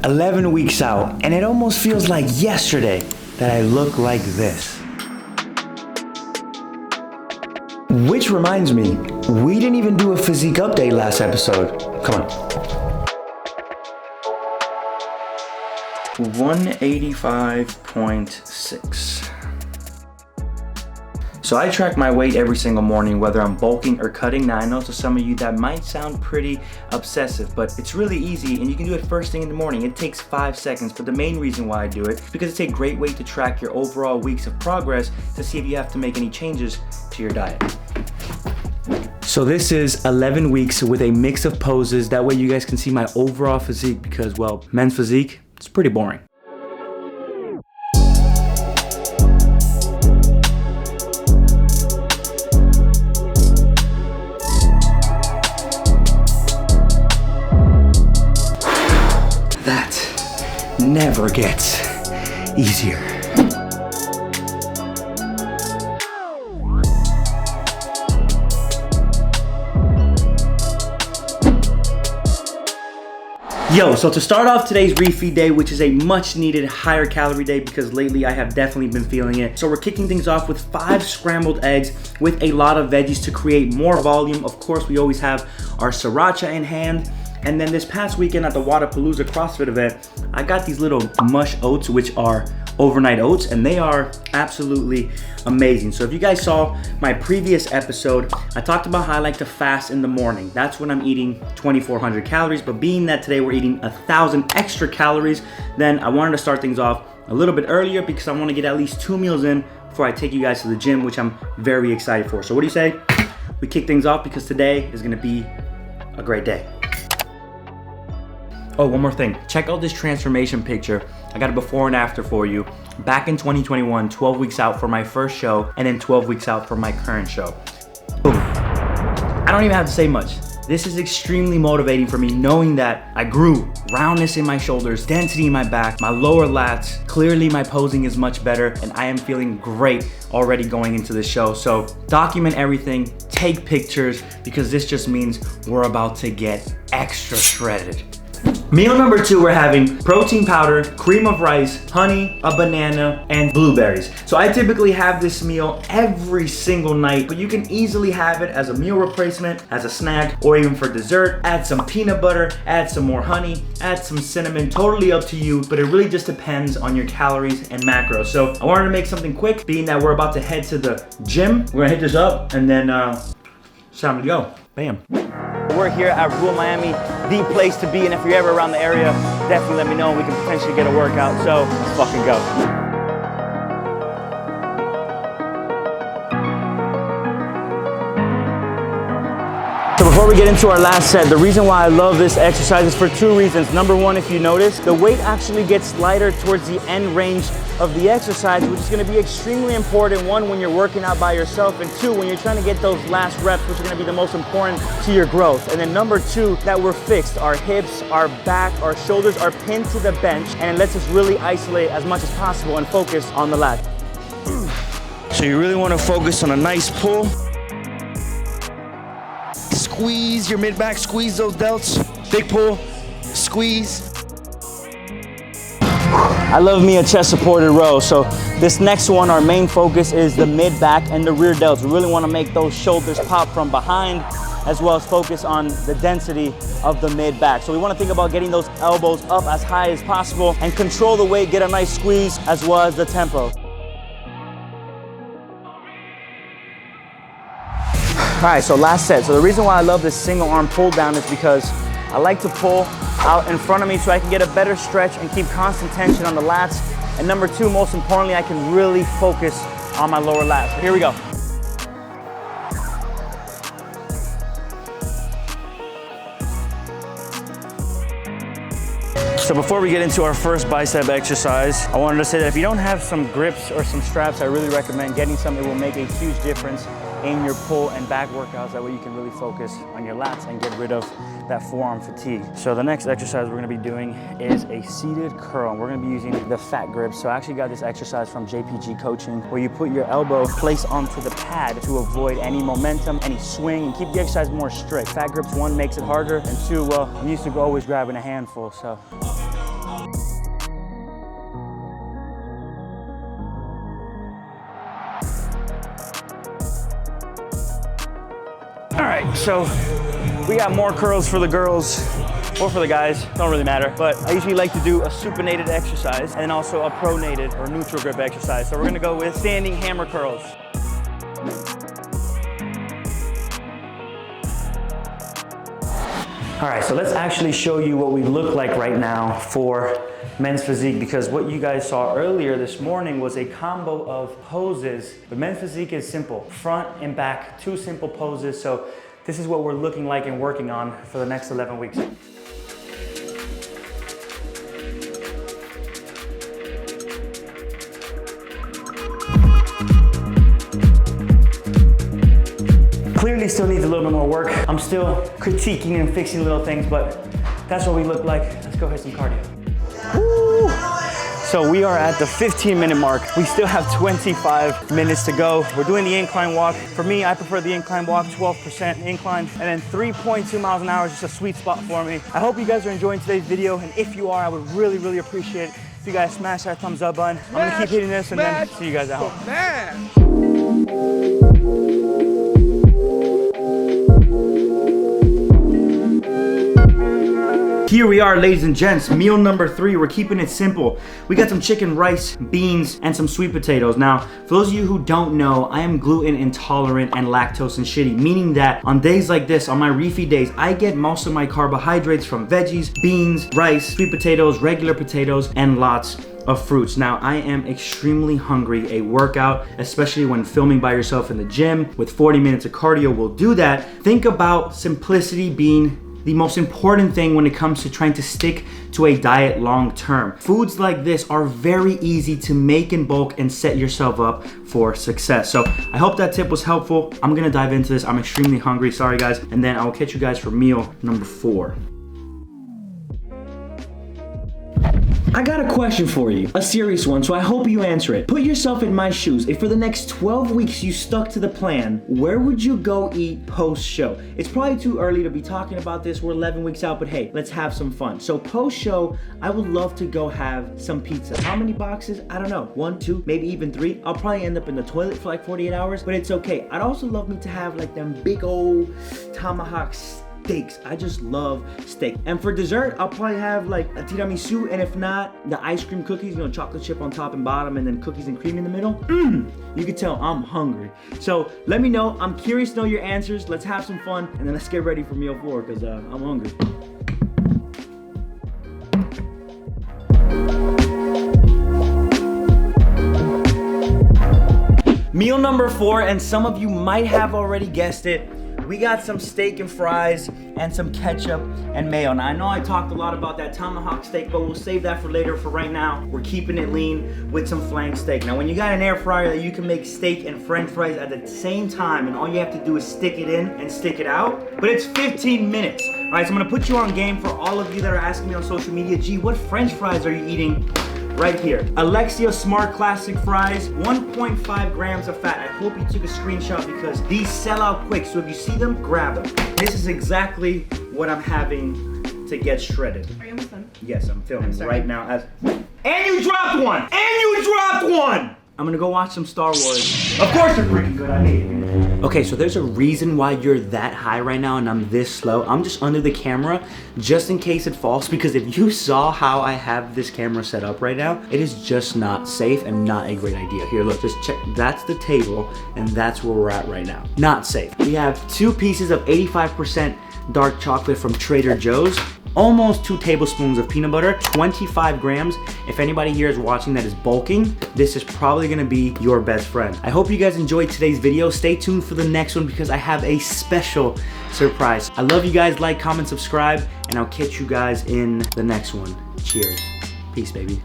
11 weeks out, and it almost feels like yesterday that I look like this. Which reminds me, we didn't even do a physique update last episode. Come on. 185.6. So I track my weight every single morning, whether I'm bulking or cutting. Now I know to some of you that might sound pretty obsessive, but it's really easy and you can do it first thing in the morning. It takes 5 seconds, but the main reason why I do it is because it's a great way to track your overall weeks of progress to see if you have to make any changes to your diet. So this is 11 weeks with a mix of poses. That way you guys can see my overall physique because, well, men's physique, it's pretty boring. That never gets easier. Yo, so to start off today's refeed day, which is a much needed higher calorie day because lately I have definitely been feeling it. So we're kicking things off with 5 scrambled eggs with a lot of veggies to create more volume. Of course, we always have our sriracha in hand. And then this past weekend at the Wadapalooza CrossFit event, I got these little mush oats, which are overnight oats, and they are absolutely amazing. So if you guys saw my previous episode, I talked about how I like to fast in the morning. That's when I'm eating 2,400 calories, but being that today we're eating 1,000 extra calories, then I wanted to start things off a little bit earlier because I want to get at least 2 meals in before I take you guys to the gym, which I'm very excited for. So what do you say? We kick things off because today is gonna be a great day. Oh, one more thing. Check out this transformation picture. I got a before and after for you. Back in 2021, 12 weeks out for my first show, and then 12 weeks out for my current show. Boom. I don't even have to say much. This is extremely motivating for me knowing that I grew roundness in my shoulders, density in my back, my lower lats. Clearly my posing is much better and I am feeling great already going into the show. So document everything, take pictures, because this just means we're about to get extra shredded. Meal number 2, we're having protein powder, cream of rice, honey, a banana, and blueberries. So I typically have this meal every single night, but you can easily have it as a meal replacement, as a snack, or even for dessert. Add some peanut butter, add some more honey, add some cinnamon, totally up to you, but it really just depends on your calories and macros. So I wanted to make something quick, being that we're about to head to the gym. We're gonna hit this up, and then it's time to go. Bam. We're here at Rule Miami, the place to be, and if you're ever around the area, definitely let me know and we can potentially get a workout, so let's fucking go. So before we get into our last set, the reason why I love this exercise is for 2 reasons. Number 1, if you notice, the weight actually gets lighter towards the end range of the exercise, which is gonna be extremely important. 1, when you're working out by yourself, and 2, when you're trying to get those last reps, which are gonna be the most important to your growth. And then number 2, that we're fixed. Our hips, our back, our shoulders are pinned to the bench, and it lets us really isolate as much as possible and focus on the lat. So you really wanna focus on a nice pull. Squeeze your mid-back, squeeze those delts. Big pull, squeeze. I love me a chest supported row. So this next one, our main focus is the mid-back and the rear delts. We really wanna make those shoulders pop from behind, as well as focus on the density of the mid-back. So we wanna think about getting those elbows up as high as possible and control the weight, get a nice squeeze, as well as the tempo. All right, so last set. So the reason why I love this single arm pull down is because I like to pull out in front of me so I can get a better stretch and keep constant tension on the lats. And number 2, most importantly, I can really focus on my lower lats. Here we go. So before we get into our first bicep exercise, I wanted to say that if you don't have some grips or some straps, I really recommend getting some. It will make a huge difference in your pull and back workouts. That way you can really focus on your lats and get rid of that forearm fatigue. So the next exercise we're gonna be doing is a seated curl. We're gonna be using the fat grip. So I actually got this exercise from JPG Coaching where you put your elbow placed onto the pad to avoid any momentum, any swing, and keep the exercise more strict. Fat grips, one, makes it harder, and two, well, I'm used to always grabbing a handful, so. All right, so we got more curls for the girls or for the guys, don't really matter. But I usually like to do a supinated exercise and then also a pronated or neutral grip exercise. So we're gonna go with standing hammer curls. All right, so let's actually show you what we look like right now for men's physique, because what you guys saw earlier this morning was a combo of poses, but men's physique is simple. Front and back, 2 simple poses. So this is what we're looking like and working on for the next 11 weeks. Clearly still needs a little bit more work. I'm still critiquing and fixing little things, but that's what we look like. Let's go hit some cardio. Woo! So we are at the 15-minute mark. We still have 25 minutes to go. We're doing the incline walk. For me, I prefer the incline walk, 12% incline, and then 3.2 miles an hour is just a sweet spot for me. I hope you guys are enjoying today's video, and if you are, I would really, really appreciate it if you guys smash that thumbs up button. I'm gonna keep hitting this and then see you guys at home. Here we are, ladies and gents, meal number 3. We're keeping it simple. We got some chicken, rice, beans, and some sweet potatoes. Now, for those of you who don't know, I am gluten intolerant and lactose and shitty, meaning that on days like this, on my refeed days, I get most of my carbohydrates from veggies, beans, rice, sweet potatoes, regular potatoes, and lots of fruits. Now, I am extremely hungry. A workout, especially when filming by yourself in the gym with 40 minutes of cardio, will do that. Think about simplicity being the most important thing when it comes to trying to stick to a diet long term. Foods like this are very easy to make in bulk and set yourself up for success. So I hope that tip was helpful. I'm gonna dive into this. I'm extremely hungry, sorry guys. And then I will catch you guys for meal number 4. I got a question for you, a serious one, so I hope you answer it. Put yourself in my shoes. If for the next 12 weeks you stuck to the plan, where would you go eat post-show? It's probably too early to be talking about this. We're 11 weeks out, but hey, let's have some fun. So post-show, I would love to go have some pizza. How many boxes? I don't know. 1, 2, maybe even 3. I'll probably end up in the toilet for like 48 hours, but it's okay. I'd also love me to have like them big old tomahawk steaks. I just love steak. And for dessert, I'll probably have like a tiramisu, and if not, the ice cream cookies, you know, chocolate chip on top and bottom, and then cookies and cream in the middle. You can tell I'm hungry. So let me know. I'm curious to know your answers. Let's have some fun, and then let's get ready for meal 4 because I'm hungry. Meal number 4, and some of you might have already guessed it. We got some steak and fries and some ketchup and mayo. Now I know I talked a lot about that tomahawk steak, but we'll save that for later. For right now, we're keeping it lean with some flank steak. Now when you got an air fryer that you can make steak and french fries at the same time, and all you have to do is stick it in and stick it out, but it's 15 minutes. All right, so I'm gonna put you on game for all of you that are asking me on social media, gee, what french fries are you eating? Right here, Alexia Smart Classic Fries, 1.5 grams of fat. I hope you took a screenshot because these sell out quick, so if you see them, grab them. This is exactly what I'm having to get shredded. Are you almost done? Yes, I'm filming right now. And you dropped one! And you dropped one! I'm gonna go watch some Star Wars. Of course they're freaking good, I hate it. Okay, so there's a reason why you're that high right now and I'm this slow. I'm just under the camera just in case it falls, because if you saw how I have this camera set up right now, it is just not safe and not a great idea. Here, look, just check. That's the table and that's where we're at right now. Not safe. We have 2 pieces of 85% dark chocolate from Trader Joe's, almost 2 tablespoons of peanut butter, 25 grams. If anybody here is watching that is bulking, this is probably gonna be your best friend. I hope you guys enjoyed today's video. Stay tuned for the next one because I have a special surprise. I love you guys. Like, comment, subscribe, and I'll catch you guys in the next one. Cheers. Peace, baby.